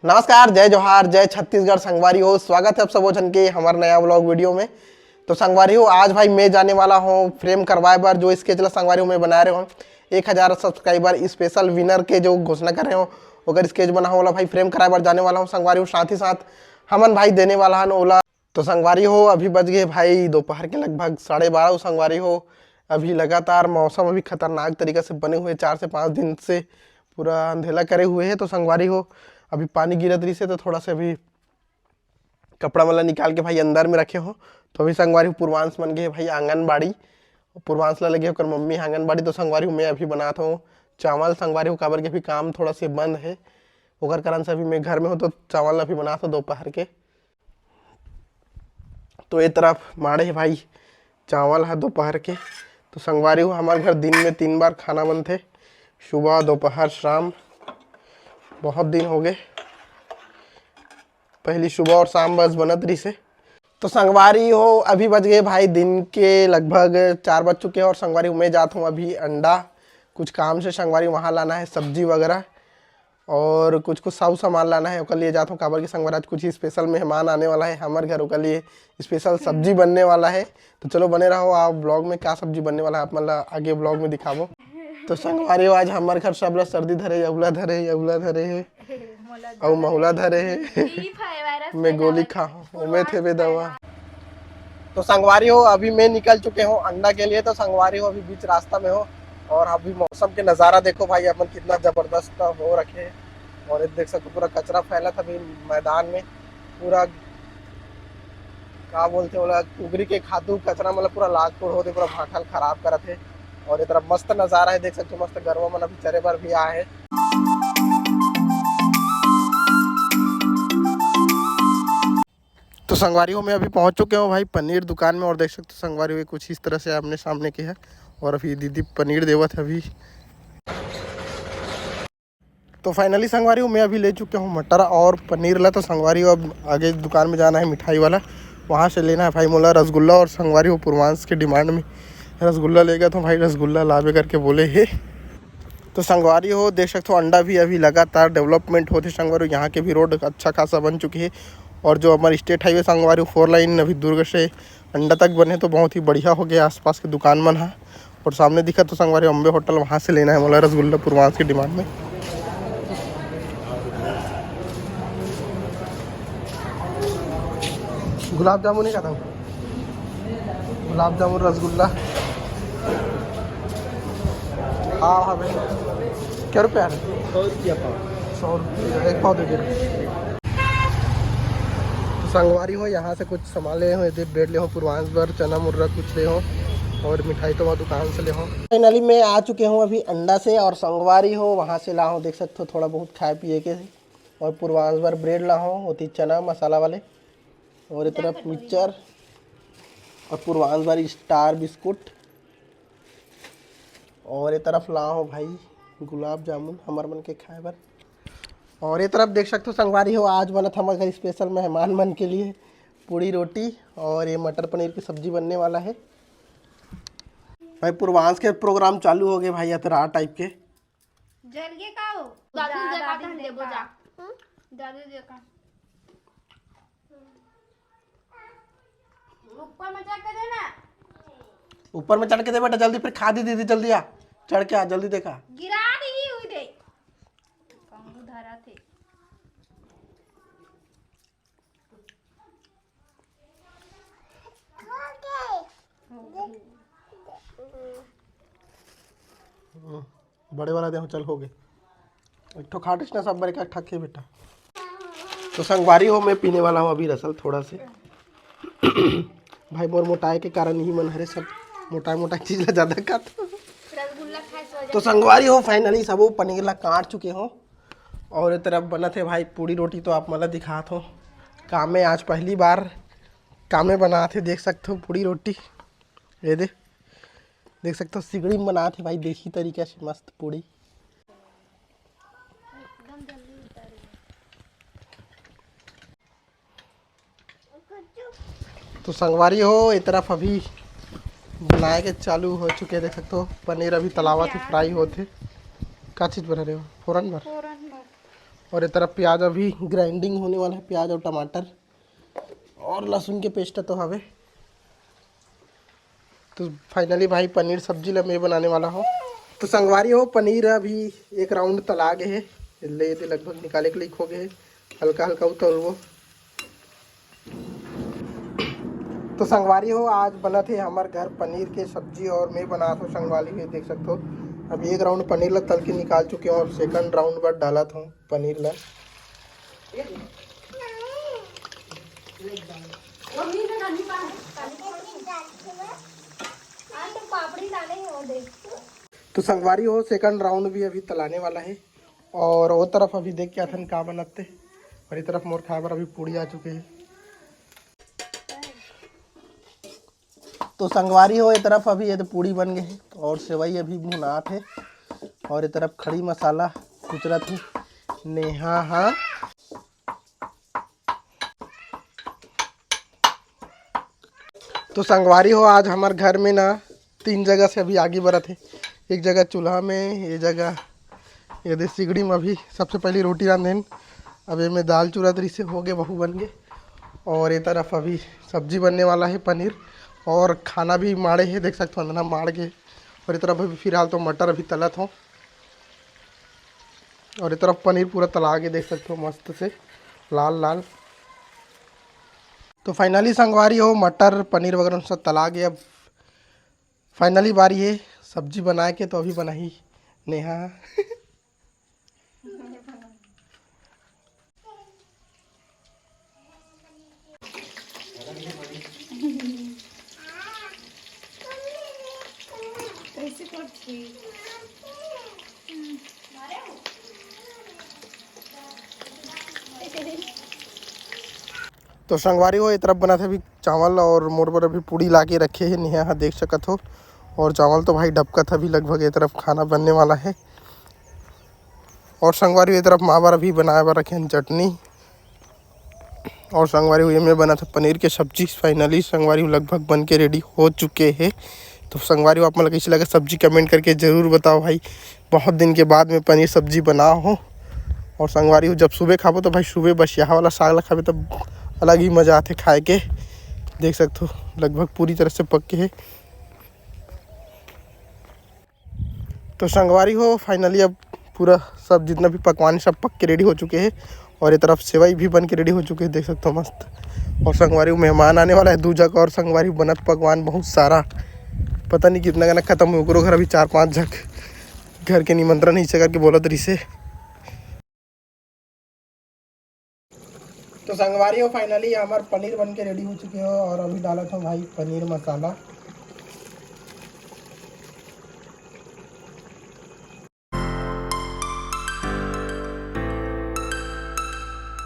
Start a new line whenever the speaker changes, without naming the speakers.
नमस्कार, जय जोहार, जय छत्तीसगढ़। संगवारी हो, स्वागत है आप सबो जन के हमारे नया व्लॉग वीडियो में। तो संगवारी हो, आज भाई मैं जाने वाला हूँ फ्रेम करवाए बार जो स्केच ला संगवारी हो मैं बना रहे हो 1000 सब्सक्राइबर स्पेशल विनर के जो घोषणा कर रहे हो अगर स्केच बना होला भाई फ्रेम कराए बार जाने वाला हूँ संगवारी हो। साथ ही साथ हमन भाई देने वाला है ओला। तो संगवारी हो अभी बज गए भाई दोपहर के लगभग 12:30 संगवारी हो। अभी लगातार मौसम अभी खतरनाक तरीके से बने हुए 4 से 5 दिन से पूरा अंधेला करे हुए है। तो संगवारी हो अभी पानी गिरत रही से तो थोड़ा सा अभी कपड़ा वाला निकाल के भाई अंदर में रखे हो। तो अभी संगवारी हो पूर्वांश बन गए भाई आंगनबाड़ी। पूर्वांश ला लगे होकर मम्मी आंगनबाड़ी। तो संगवारी हो मैं अभी बनाता हूँ चावल। संगवारी हो काबर के भी काम थोड़ा सा बंद है ओकर कारण से अभी मैं घर में हूँ तो चावल अभी बनाता हूँ दोपहर के। तो ये तरफ माड़े है भाई चावल है दोपहर के। तो संगवारी हो हमारे घर दिन में 3 बार खाना बनते, सुबह दोपहर शाम। बहुत दिन हो गए पहली सुबह और शाम बस बनत रही से। तो संगवारी हो अभी बज गए भाई दिन के लगभग 4 बज चुके हैं और संगवारी हो मैं जाता हूँ अभी अंडा कुछ काम से संगवारी वहाँ लाना है सब्जी वगैरह और कुछ सब सामान लाना है ओकर लिए जाता हूँ। काबर की संगवारी आज कुछ ही स्पेशल मेहमान आने वाला है हमारे घर ओकर लिए स्पेशल सब्जी बनने वाला है। तो चलो बने रहो आप ब्लॉग में क्या सब्जी बनने वाला है आप मतलब आगे ब्लॉग में दिखावो। तो संगवारी हो आज हमारे घर सब सर्दी धरे अउला धरे है और महुला धरे है मैं गोली खा में थे बे दवा। तो संगवारी हो अभी मैं निकल चुके हूँ अंडा के लिए। तो संगवारी हो अभी बीच रास्ता में हो और अभी मौसम के नज़ारा देखो भाई अपन कितना ज़बरदस्त हो रखे है। और देख सकते पूरा कचरा फैला था अभी मैदान में पूरा क्या बोलते बोला उगरी के खादू कचरा मतलब पूरा लाग तोड़ होते पूरा भाठल खराब करत है। और ये तरफ मस्त नज़ारा है देख सकते हो मस्त गरवा मन अभी चरे पर भी आए है। तो संगवारी हो मैं अभी पहुंच चुके हूँ भाई पनीर दुकान में और देख सकते हो संगवारी हो कुछ इस तरह से आपने सामने की है। और अभी दीदी पनीर देवत है अभी। तो फाइनली संगवारी हो मैं अभी ले चुके हूँ मटर और पनीर ला। तो संगवारी हो अब आगे दुकान में जाना है मिठाई वाला वहाँ से लेना है भाई मोला रसगुल्ला। और संगवारी हो पूर्वांश के डिमांड में रसगुल्ला लेगा तो भाई रसगुल्ला लावे करके बोले है। तो संगवारी हो देख सकते हो अंडा भी अभी लगातार डेवलपमेंट होते संगवारी हो यहाँ के भी रोड अच्छा खासा बन चुकी है। और जो हमारे स्टेट हाईवे संगवारी 4 लाइन अभी दुर्ग से अंडा तक बने तो बहुत ही बढ़िया हो गया आसपास के दुकान मन है। और सामने दिखा तो संगवारी अम्बे होटल वहाँ से लेना है मोला रसगुल्ला पूर्वांश की डिमांड में। गुलाब जामुन ही खाता हूँ गुलाब जामुन रसगुल्ला। हाँ हाँ भाई क्या रुपया है 100 रुपया पाव 100 रुपया एक पाव दे दे। संगवारी हो यहाँ से कुछ सामान ले हो ब्रेड ले हो पूर्वांश बर चना मुर्रा कुछ ले हो और मिठाई तो वहाँ दुकान से ले हो। फाइनली मैं आ चुके हूँ अभी अंडा से और संगवारी हो वहाँ से ला हो देख सकते हो थोड़ा बहुत खाए पिए के। और पूर्वांश बर ब्रेड ला हो होती चना मसाला वाले और एक तरफ मिक्सचर और पूर्वांश बर स्टार बिस्कुट और एक तरफ ला हो भाई गुलाब जामुन हमार मन के खाए बर। और ये तरफ देख सकते हो संगवारी हो आज बना था हमारे घर स्पेशल मेहमान मन के लिए पूड़ी रोटी और ये मटर पनीर की सब्जी बनने वाला है। भाई पूर्वांश के प्रोग्राम चालू हो गए भाई अतरा टाइप के
जल्दी का हो दादू देखा था देबो जा दादू देखा ऊपर में चढ़ के देना
ऊपर में चढ़ के दे बेटा जल्दी फिर खा दी दीदी जल्दी आ चढ़ के आ जल्दी देखा
गिरा दी हुई दे कंगू धरा थे
बड़े वाला देखो चल हो गए एक ठो खाटिस ना सब बड़े का ठके बेटा। तो संगवारी हो मैं पीने वाला हूँ अभी रसल थोड़ा से भाई मोर मोटाई के कारण ही मन हरे सब मोटा चीज ला ज्यादा खाता। तो संगवारी हो फाइनली सब पनीर ला काट चुके हो और एक तरफ बना थे भाई पूड़ी रोटी। तो आप मतलब दिखात हो काम में आज पहली बार काम में बना थे देख सकते हो पूड़ी रोटी ये देख सकते हो सिगड़ी में बना थे भाई देसी तरीके से मस्त पूड़ी। तो संगवारी हो एक तरफ अभी बनाए के चालू हो चुके देख सकते हो पनीर अभी तलावा थे फ्राई होते का चीज़ बना रहे हो फोरन भर और एक तरफ प्याज अभी ग्राइंडिंग होने वाला है, प्याज और टमाटर और लहसुन के पेस्ट तो हवे। तो फाइनली भाई पनीर सब्जी ला मैं बनाने वाला हूँ। तो संगवारी हो पनीर अभी एक राउंड तला गए है, ले दे लगभग निकाले के लिए हो गए, हल्का हल्का उतरवो। तो संगवारी हो आज बना थे हमारे घर पनीर के सब्जी और मैं बना था संगवारी के, देख सकते हो। अभी एक राउंड पनीर ला तल के निकाल चुके हैं और सेकंड राउंड बाद डाला था पनीर ला। तो संगवारी हो सेकंड राउंड भी अभी तलाने वाला है और वो तरफ अभी देख के अथन का बनाते और इस तरफ मोर खाबर अभी पूड़ी आ चुके हैं। तो संगवारी हो ये तरफ अभी ये तो पूड़ी बन गई है और सेवई अभी भुनात है और ये तरफ खड़ी मसाला कुचरत है नेहा। हाँ तो संगवारी हो आज हमारे घर में ना 3 जगह से अभी आगे बढ़त है। एक जगह चूल्हा में, ये जगह ये दे सिगड़ी में अभी सबसे पहले रोटी रांधेन, अब ये में दाल चूरा तरी से हो गए बहू बन गए और ये तरफ अभी सब्जी बनने वाला है पनीर और खाना भी माड़े है, देख सकते हो अंदर माड़ के। और ये तरफ अभी फिलहाल तो मटर अभी तलत हो और ये तरफ पनीर पूरा तला के देख सकते हो मस्त से लाल लाल। तो फाइनली संगवारी हो मटर पनीर वगैरह सब तला गया, अब फाइनली बारी है सब्जी बनाए के। तो अभी बनाई नेहा। तो संगवारी हो ये तरफ बना था अभी चावल और मोर पर अभी पूड़ी ला के रखे है नेहा, देख सकत हो। और चावल तो भाई डबका था, अभी लगभग ये तरफ खाना बनने वाला है। और संगवारी ये तरफ माँ बार अभी बनाए बार रखे हैं चटनी और संगवारी हुई में बना था पनीर के सब्जी। फाइनली संगवारी लगभग बन के रेडी हो चुके हैं। तो संगवारी आप मतलब कैसी लगे सब्जी कमेंट करके ज़रूर बताओ भाई, बहुत दिन के बाद में पनीर सब्जी बना हो। और संगवारी हो जब सुबह खाबो तो भाई सुबह बस यहाँ वाला साग ला खाबे तब अलग ही मज़ा आते खाए के, देख सकते हो लगभग पूरी तरह से पक के है। तो संगवारी हो फाइनली अब पूरा सब जितना भी पकवान सब पक के रेडी हो चुके हैं और ये तरफ सेवई भी बन के रेडी हो चुके हैं, देख सकते हो मस्त। और संगवारी मेहमान आने वाला है 2 जगह और संगवारी बनत पकवान बहुत सारा, पता नहीं कितना गाना खत्म हो गया घर अभी 4-5 जग घर के निमंत्रण हिस्से करके बोलत रही से। तो संगवारी हो फाइनली हमारे पनीर बन के रेडी हो चुके हो और अभी डाला था भाई पनीर मसाला